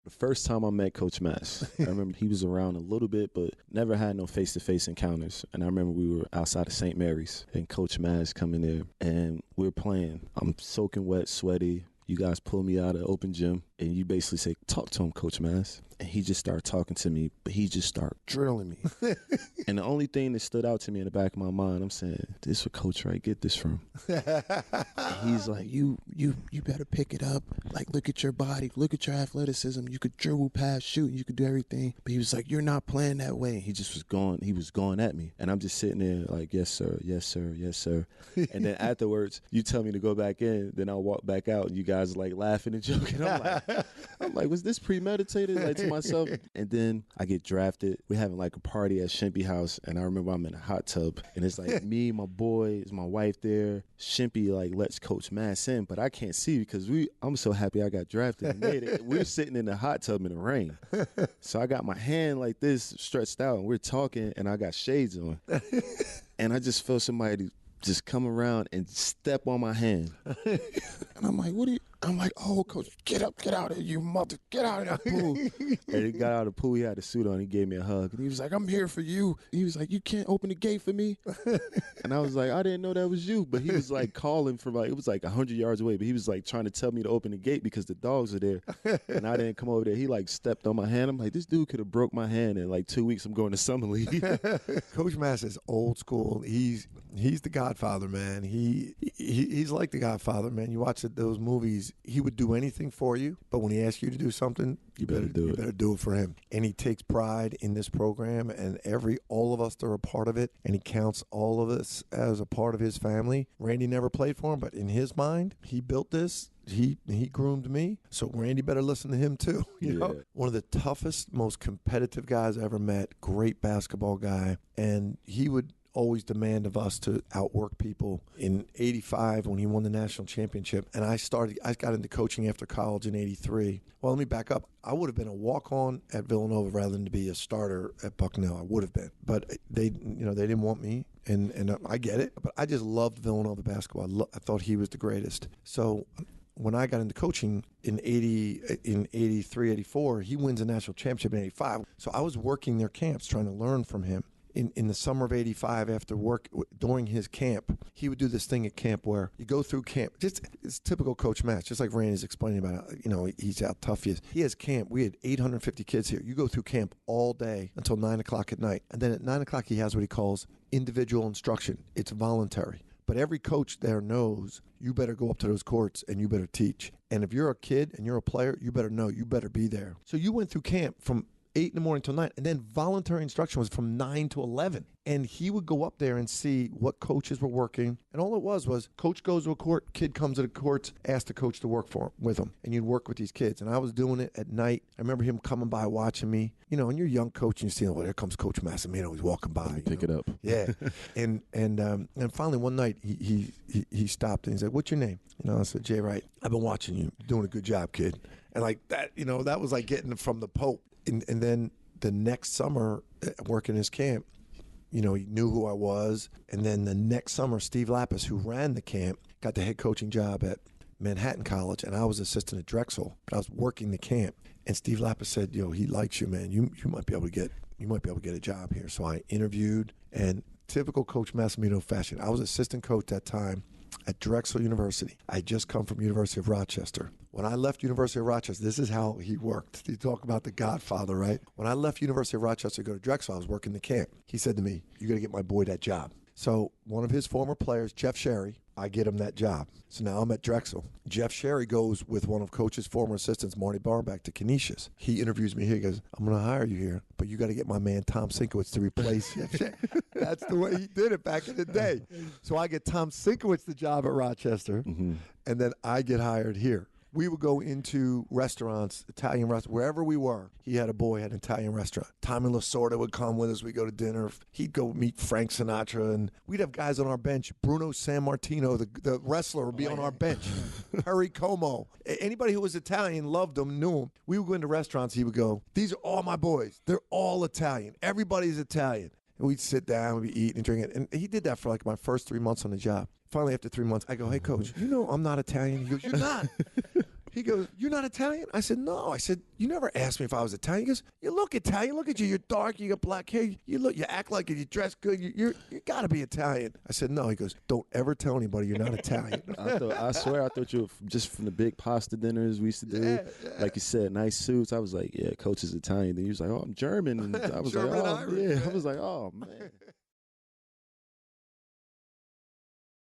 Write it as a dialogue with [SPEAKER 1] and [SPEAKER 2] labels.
[SPEAKER 1] The first time I met Coach Mass, I remember he was around a little bit, but never had no face-to-face encounters. And I remember we were outside of St. Mary's, and Coach Mass coming there, and we were playing. I'm soaking wet, sweaty. You guys pull me out of open gym, and you basically say, talk to him, Coach Mass. And he just started talking to me, but he just started drilling me. And the only thing that stood out to me in the back of my mind, I'm saying, this is where Coach Wright get this from. And he's like, you better pick it up. Like, look at your body. Look at your athleticism. You could dribble, pass, shoot. You could do everything. But he was like, you're not playing that way. He just was going. He was going at me. And I'm just sitting there like, yes, sir. Yes, sir. Yes, sir. And then afterwards, you tell me to go back in. Then I'll walk back out. And you guys are like laughing and joking. I'm like, was this premeditated? Like, to myself. And then I get drafted. We're having like a party at Shimpy house, and I remember I'm in a hot tub, and it's like me, my boys, my wife there. Shimpy like lets Coach Mass in, but I can't see because I'm so happy I got drafted and made it. We're sitting in the hot tub in the rain. So I got my hand like this stretched out, and we're talking, and I got shades on. And I just feel somebody just come around and step on my hand. And I'm like, I'm like, oh, Coach, get up, get out of here, you mother, get out of the pool. And he got out of the pool, he had a suit on, he gave me a hug. And he was like, I'm here for you. He was like, you can't open the gate for me? And I was like, I didn't know that was you. But he was like calling from like, it was like 100 yards away, but he was like trying to tell me to open the gate because the dogs are there. And I didn't come over there. He like stepped on my hand. I'm like, this dude could have broke my hand in like 2 weeks. I'm going to summer league.
[SPEAKER 2] Coach Mass is old school. He's the Godfather, man. He's like the Godfather, man. You watch those movies, he would do anything for you, but when he asks you to do something, you better do it for him. And he takes pride in this program, and all of us are a part of it, and he counts all of us as a part of his family. Randy never played for him, but in his mind, he built this. He groomed me, so Randy better listen to him too. You know? One of the toughest, most competitive guys I ever met, great basketball guy, and he would always demand of us to outwork people. In 85, when he won the national championship, and I got into coaching after college in 83. Well, let me back up. I would have been a walk-on at Villanova rather than to be a starter at Bucknell. I would have been, but they didn't want me, and I get it. But I just loved Villanova basketball. I thought he was the greatest. So when I got into coaching in 83, 84, he wins a national championship in 85. So I was working their camps, trying to learn from him. In the summer of 85, after work, during his camp, he would do this thing at camp where you go through camp. It's typical Coach Mass, just like Randy's explaining about, he's how tough he is. He has camp. We had 850 kids here. You go through camp all day until 9 o'clock at night. And then at 9 o'clock, he has what he calls individual instruction. It's voluntary. But every coach there knows you better go up to those courts and you better teach. And if you're a kid and you're a player, you better know, you better be there. So you went through camp from 8 in the morning till 9, and then voluntary instruction was from 9 to 11. And he would go up there and see what coaches were working. And all it was coach goes to a court, kid comes to the courts, ask the coach to work with him. And you'd work with these kids. And I was doing it at night. I remember him coming by watching me. And you're a young coach and you see, oh, there comes Coach Massimino. He's walking by.
[SPEAKER 1] Pick it up.
[SPEAKER 2] Yeah. and finally one night he stopped and he said, what's your name? I said, Jay Wright. I've been watching you. You're doing a good job, kid. And like that, that was like getting from the Pope. And then the next summer, working his camp, he knew who I was. And then the next summer, Steve Lapis, who ran the camp, got the head coaching job at Manhattan College, and I was assistant at Drexel, but I was working the camp. And Steve Lapis said, he likes you, man. You might be able to get a job here. So I interviewed, and typical Coach Massimino fashion, I was assistant coach that time at Drexel University. I had just come from University of Rochester. When I left University of Rochester, this is how he worked. You talk about the Godfather, right? When I left University of Rochester to go to Drexel, I was working the camp. He said to me, you got to get my boy that job. So one of his former players, Jeff Sherry, I get him that job. So now I'm at Drexel. Jeff Sherry goes with one of Coach's former assistants, Marty Barback, to Canisius. He interviews me here. He goes, I'm going to hire you here, but you got to get my man Tom Sinkowitz to replace Jeff Sherry. That's the way he did it back in the day. So I get Tom Sinkowitz the job at Rochester, and then I get hired here. We would go into restaurants, Italian restaurants, wherever we were. He had a boy at an Italian restaurant. Tommy Lasorda would come with us. We'd go to dinner. He'd go meet Frank Sinatra. And we'd have guys on our bench. Bruno Sammartino, the wrestler, would be on our bench. Perry Como. Anybody who was Italian loved him, knew him. We would go into restaurants. He would go, these are all my boys. They're all Italian. Everybody's Italian. And we'd sit down, we'd eat and drink it. And he did that for like my first 3 months on the job. Finally, after 3 months, I go, hey, Coach, I'm not Italian. He goes, you're not. He goes, "You're not Italian?" I said, "No." I said, "You never asked me if I was Italian." He goes, "You look Italian. Look at you. You're dark. You got black hair. You act like it. You dress good. You got to be Italian." I said, "No." He goes, "Don't ever tell anybody you're not Italian."
[SPEAKER 1] I swear I thought you were just from the big pasta dinners we used to do.
[SPEAKER 2] Yeah.
[SPEAKER 1] Like you said, nice suits. I was like, yeah, coach is Italian. Then he was like, oh, I'm German. And I was
[SPEAKER 2] German
[SPEAKER 1] like,
[SPEAKER 2] and
[SPEAKER 1] oh,
[SPEAKER 2] Irish,
[SPEAKER 1] yeah.
[SPEAKER 2] man.
[SPEAKER 1] I was like, oh, man.